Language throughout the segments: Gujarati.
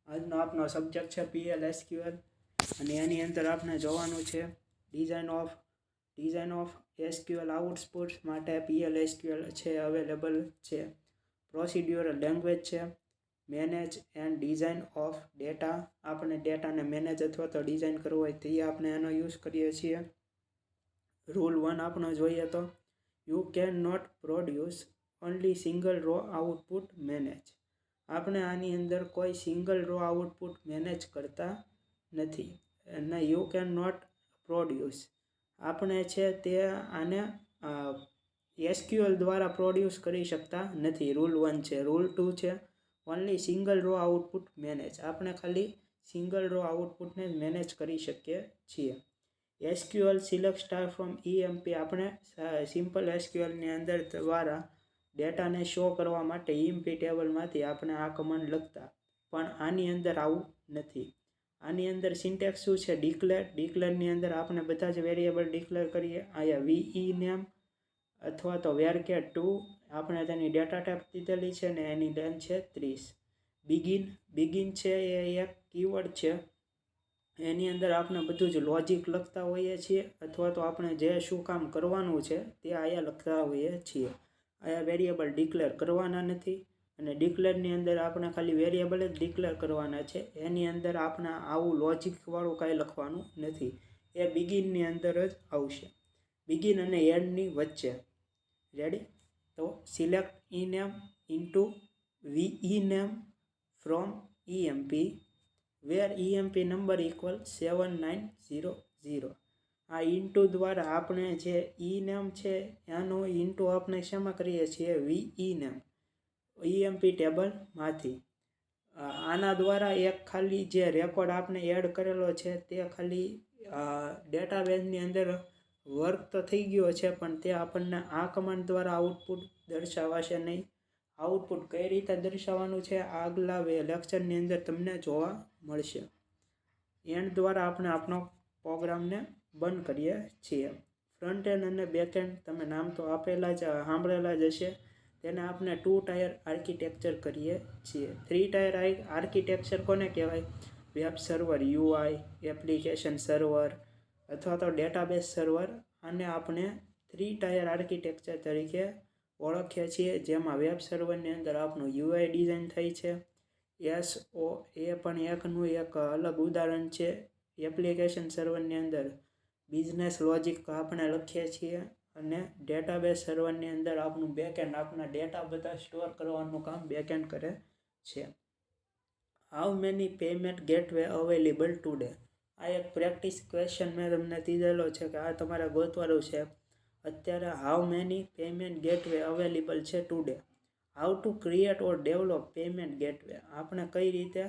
આજનો આપનો સબ્જેક્ટ છે PL/SQL અને એની અંદર આપણે જોવાનું છે ડિઝાઇન ઓફ SQL આઉટપુટ માટે PL/SQL છે અવેલેબલ છે. પ્રોસિડ્યુરલ લેંગ્વેજ છે. Manage and design of data, આપણે ડેટાને મેનેજ અથવા તો ડિઝાઇન કરવો હોય તો આપણે એનો યુઝ કરીએ છીએ. રૂલ 1 આપણો જોઈએ તો you can not produce only single row output manage. આપણે આની અંદર કોઈ સિંગલ રો આઉટપુટ મેનેજ કરતા નથી અને યુ કેન નોટ પ્રોડ્યુસ આપણે છે તે આને SQL દ્વારા પ્રોડ્યુસ કરી શકતા નથી. રૂલ 1 છે. રૂલ 2 છે only single row output manage. આપણે ખાલી સિંગલ રો આઉટપુટને મેનેજ કરી શકીએ છીએ. SQL select star from EMP, આપણે સિમ્પલ SQL ની અંદર દ્વારા ડેટાને શો કરવા માટે EMP ટેબલમાંથી આપણે આ કમાન્ડ લખતા, પણ આની અંદર આવું નથી. આની અંદર સિન્ટેક્સ શું છે? ડિક્લેરની અંદર આપણે બધા જ વેરિયેબલ ડિક્લેર કરીએ. અહીંયા VE નેમ અથવા તો varchar2 આપણે તેની ડેટા ટાઈપ દીધેલી છે ને એની લેન્થ છે 30. બિગિન છે એ એક કીવર્ડ છે. એની અંદર આપણે બધું જ લોજિક લખતા હોઈએ છીએ અથવા તો આપણે જે શું કામ કરવાનું છે તે અહીંયા લખતા હોઈએ છીએ. અહીંયા વેરિયેબલ ડિક્લેર કરવાના નથી અને ડિક્લેરની અંદર આપણે ખાલી વેરિયેબલ જ ડિક્લેર કરવાના છે. એની અંદર આપણે આવું લોજિકવાળું કાંઈ લખવાનું નથી. એ બિગિનની અંદર જ આવશે, બિગિન અને એન્ડની વચ્ચે. રેડી? તો select ENAME into VE name from EMP where EMP number equal 7900. આ ઇન્ટુ દ્વારા આપણે જે ENAME છે એનો ઇન્ટુ આપણે શેમાં કરીએ છીએ? VE name EMP ટેબલમાંથી. આના દ્વારા એક ખાલી જે રેકોર્ડ આપણે એડ કરેલો છે તે ખાલી ડેટાબેઝની અંદર વર્ક તો થઈ ગયો છે, પણ તે આપણને આ કમાન્ડ દ્વારા આઉટપુટ દર્શાવાશે નહીં. આઉટપુટ કઈ રીતે દર્શાવવાનું છે આગલા લેક્ચરની અંદર તમને જોવા મળશે. એન્ડ દ્વારા આપણે આપણો પ્રોગ્રામને બંધ કરીએ છીએ. ફ્રન્ટ એન્ડ અને બેક એન્ડ તમે નામ તો આપેલા જ સાંભળેલા જ હશે. તેને આપણે 2 ટાયર આર્કિટેક્ચર કરીએ છીએ. 3 ટાયર આર્કિટેક્ચર કોને કહેવાય? Web server, UI, application server અથવા તો ડેટાબેઝ સર્વર. આને આપણે 3 ટાયર આર્કિટેક્ચર તરીકે ઓળખીએ છીએ, જેમાં વેબ સર્વરની અંદર આપણું UI ડિઝાઇન થઈ છે. SOA પણ એકનું એક અલગ ઉદાહરણ છે. એપ્લિકેશન સર્વરની અંદર બિઝનેસ લોજિક આપણે લખીએ છીએ અને ડેટાબેઝ સર્વરની અંદર આપણું બેકએન્ડ, આપણા ડેટા બધા સ્ટોર કરવાનું કામ બેકએન્ડ કરે છે. How many payment gateway available today? આ એક પ્રેક્ટિસ ક્વેશ્ચન મેં તમને દીધેલો છે કે આ તમારે ગોતવાનું છે. અત્યારે how many payment gateway available છે today. How to create or develop payment gateway. આપણે કઈ રીતે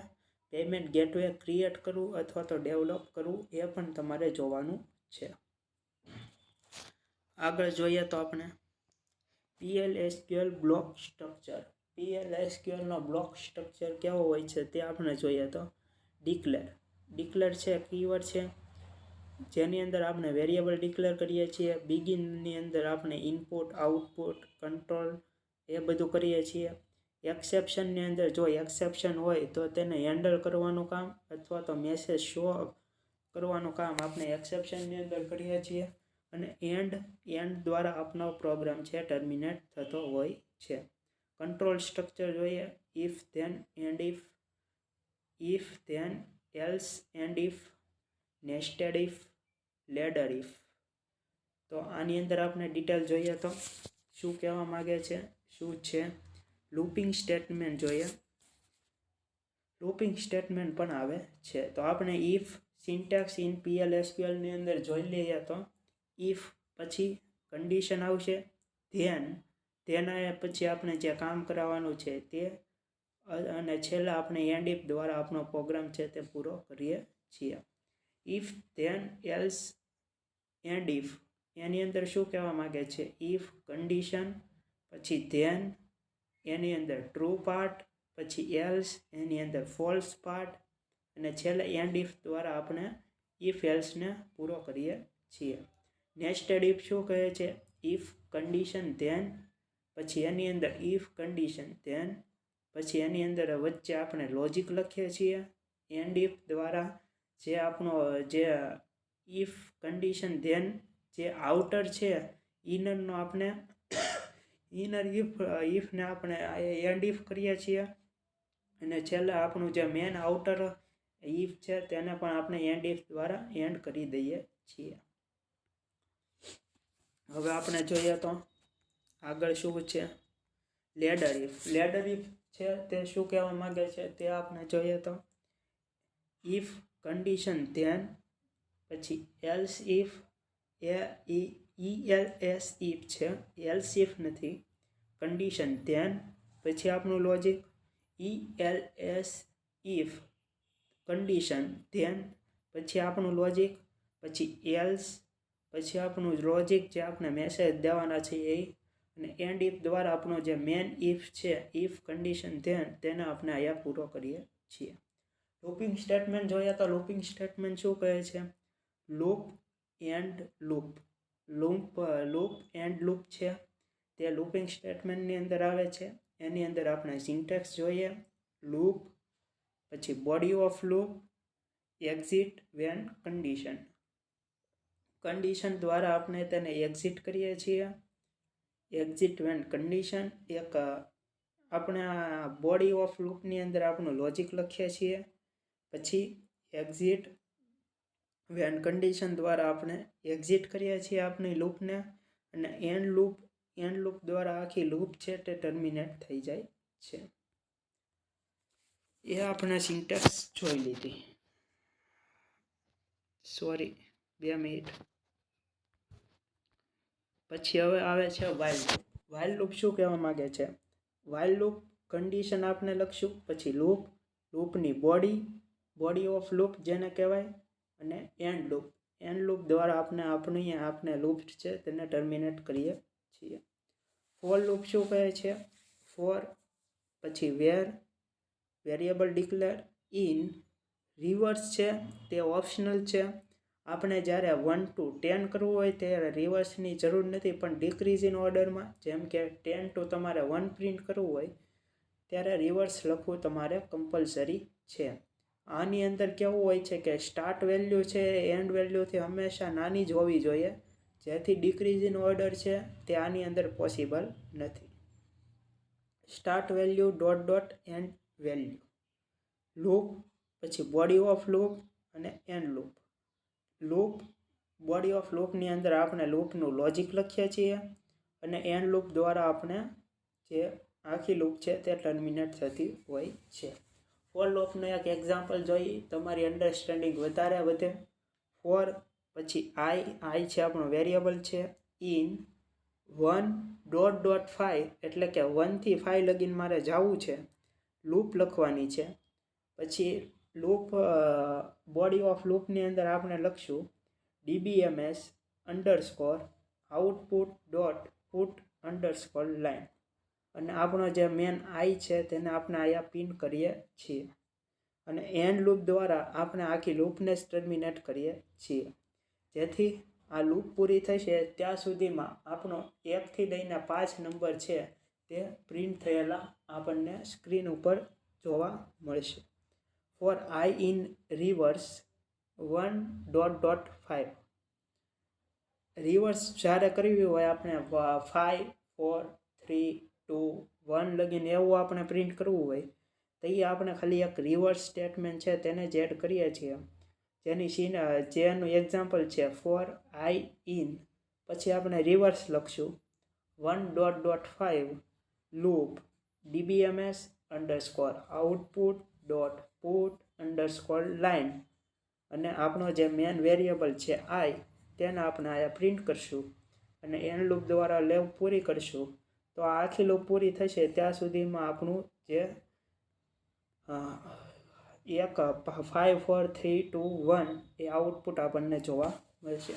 પેમેન્ટ ગેટવે ક્રિએટ કરવું અથવા તો ડેવલપ કરવું એ પણ તમારે જોવાનું છે. આગળ જોઈએ તો આપણે PL/SQL બ્લોક સ્ટ્રક્ચર. PL/SQL નો બ્લોક સ્ટ્રક્ચર કેવો હોય છે તે આપણે જોઈએ તો ડિક્લેર છે કીવર્ડ છે, જેની અંદર આપણે વેરિયેબલ ડિક્લેર કરીએ છીએ. બિગિનની અંદર આપણે ઇનપુટ, આઉટપુટ, કંટ્રોલ એ બધું કરીએ છીએ. એક્સેપ્શનની અંદર જો એક્સેપ્શન હોય તો તેને હેન્ડલ કરવાનું કામ અથવા તો મેસેજ શો કરવાનું કામ આપણે એક્સેપ્શનની અંદર કરીએ છીએ. અને એન્ડ દ્વારા આપણો પ્રોગ્રામ છે ટર્મિનેટ થતો હોય છે. કંટ્રોલ સ્ટ્રક્ચર જોઈએ. If then end if then else end if, nested if, ladder if. તો આની અંદર આપણે ડિટેલ જોઈએ તો શું કહેવા માગે છે, શું છે. લૂપિંગ સ્ટેટમેન્ટ જોઈએ. લૂપિંગ સ્ટેટમેન્ટ પણ આવે છે. તો આપણે ઇફ સિન્ટેક્સ ઇન PL/SQL ની અંદર જોઈ લઈએ તો ઇફ પછી કન્ડિશન આવશે, તેના પછી આપણે જે કામ કરાવવાનું છે તે, અને છેલ્લા આપણે એન્ડ ઇફ દ્વારા આપણો પ્રોગ્રામ છે તે પૂરો કરીએ છીએ. If then else end if એની અંદર શું કહેવા માગે છે? ઇફ કન્ડિશન પછી ધેન એની અંદર ટ્રુ પાર્ટ, પછી એલ્સ એની અંદર ફોલ્સ પાર્ટ અને છેલ્લે એન્ડ ઇફ દ્વારા આપણે ઇફ એલ્સને પૂરો કરીએ છીએ. નેસ્ટેડ ઇફ શું કહે છે? ઇફ કન્ડિશન ધેન પછી એની અંદર ઇફ કન્ડિશન ધેન પછી એની અંદર વચ્ચે આપણે લોજિક લખીએ છીએ એન્ડ ઇફ દ્વારા, જે આપણો જે ઇફ કન્ડિશન ધેન જે આઉટર છે ઇનરનો આપણે ઇનર ઇફને આપણે એન્ડ ઇફ કરીએ છીએ, અને છેલ્લે આપણું જે મેન આઉટર ઇફ છે તેને પણ આપણે એન્ડ ઇફ દ્વારા એન્ડ કરી દઈએ છીએ. હવે આપણે જોઈએ તો આગળ શું છે, લેડર ઇફ. લેડર ઇફ છે તે શું કહેવા માંગે છે તે આપણે જોઈએ તો ઇફ કન્ડિશન ધેન પછી એલ્સ ઇફ, ELS ઇફ છે, એલ્સ ઇફ નથી. કન્ડિશન ધેન પછી આપણું logic ELS if condition then પછી આપણું લોજિક, પછી એલ્સ, પછી આપણું લોજિક જે આપણે મેસેજ દેવાના છે એ, અને એન્ડ ઇફ દ્વારા આપણો જે મેન ઇફ છે ઇફ કન્ડિશન ધેન તેને આપણે અહીંયા પૂરો કરીએ છીએ. લૂપિંગ સ્ટેટમેન્ટ જોઈએ તો લૂપિંગ સ્ટેટમેન્ટ શું કહે છે, loop end loop. Loop end loop છે તે લૂપિંગ સ્ટેટમેન્ટની અંદર આવે છે. એની અંદર આપણે સિન્ટેક્સ જોઈએ, લૂપ, પછી body of loop, exit when condition. Condition દ્વારા આપણે તેને એક્ઝિટ કરીએ છીએ. એક્ઝિટ વેન કન્ડિશન એક આપણે આ બોડી ઓફ લૂપની અંદર આપણું લોજિક લખીએ છીએ. પછી એક્ઝિટ વેન કન્ડિશન દ્વારા આપણે એક્ઝિટ કરીએ છીએ આપણી લૂપને, અને એન્ડ લૂપ દ્વારા આખી લૂપ છે તે ટર્મિનેટ થઈ જાય છે. એ આપણે સિન્ટેક્સ જોઈ લીધી. Sorry 2 minute. પછી હવે આવે છે વાઇલ લૂપ. વાઇલ લૂપ શું કહેવા માંગે છે, વાઇલ લૂપ કન્ડિશન આપણે લખશું, પછી લૂપની બોડી ઓફ લૂપ જેને કહેવાય, અને એન્ડ લૂપ દ્વારા આપણે લૂપ છે તેને ટર્મિનેટ કરીએ છીએ. ફોર લૂપ શું કહે છે, ફોર, પછી વેરિયેબલ ડિક્લેર, ઇન, રિવર્સ છે તે ઓપ્શનલ છે. આપણે જ્યારે 1 to 10 કરવું હોય ત્યારે રિવર્સની જરૂર નથી, પણ ડિક્રીઝ ઇન ઓર્ડરમાં, જેમ કે 10 to તમારે 1 પ્રિન્ટ કરવું હોય ત્યારે રિવર્સ લખવું તમારે કમ્પલસરી છે. આની અંદર કેવું હોય છે કે સ્ટાર્ટ વેલ્યુ છે એન્ડ વેલ્યુથી હંમેશા નાની જ હોવી જોઈએ, જેથી ડિક્રીઝ ઇન ઓર્ડર છે તે આની અંદર પોસિબલ નથી. Start value dot and value. Loop, પછી બોડી ઓફ લૂપ અને end loop. Loop, body of લૂપની અંદર આપણે લૂપનું લોજિક લખીએ છીએ, અને એન્ડ લૂપ દ્વારા આપણે જે આખી લૂપ છે તે ટર્મિનેટ થતી હોય છે. ફોર લૂપનું એક એક્ઝામ્પલ જોઈ, તમારી અન્ડરસ્ટેન્ડિંગ વધારે વધે. ફોર, પછી આઈ છે આપણો વેરિયેબલ છે, ઇન 1.5 એટલે કે 1 થી 5 લગીન મારે જવું છે, લૂપ લખવાની છે. પછી લૂપ બોડી ઓફ લૂપની અંદર આપણે લખશું DBMS underscore output dot put underscore line, અને આપણો જે મેન આઈ છે તેને આપણે અહીંયા પિન કરીએ છીએ, અને એન્ડ લૂપ દ્વારા આપણે આખી લૂપને જ ટર્મિનેટ કરીએ છીએ. જેથી આ લૂપ પૂરી થશે ત્યાં સુધીમાં આપણો 1 થી લઈને 5 નંબર છે તે પ્રિન્ટ થયેલા આપણને સ્ક્રીન ઉપર જોવા મળશે. For I in reverse 1.5. Reverse જ્યારે કરવી હોય આપણે 5, 4, 3, 2, 1 લગીને એવું આપણે પ્રિન્ટ કરવું હોય તો એ આપણે ખાલી એક રિવર્સ સ્ટેટમેન્ટ છે તેને જ એડ કરીએ છીએ, જેનું એક્ઝામ્પલ છે ફોર આઈ ઇન, પછી આપણે રિવર્સ લખશું 1.5 loop DBMS underscore output dot put underscore line, અને આપણો જે મેન વેરિયેબલ છે આઈ તેને આપણે અહીંયા પ્રિન્ટ કરશું, અને એન્ડ લૂપ દ્વારા લૂપ પૂરી કરશું. તો આ આખી લૂપ પૂરી થશે ત્યાં સુધીમાં આપણું જે 5, 4, 3, 2, 1 એ આઉટપુટ આપણને જોવા મળશે.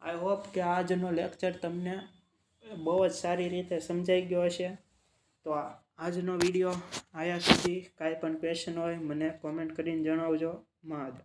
આઈ હોપ કે આજનો લેક્ચર તમને બહુ જ સારી રીતે સમજાઈ ગયો હશે. તો આજનો વિડીયો આયા સુધી. કાંઈ પણ ક્વેશ્ચન હોય મને કોમેન્ટ કરીને જણાવજો. મહાદેવ.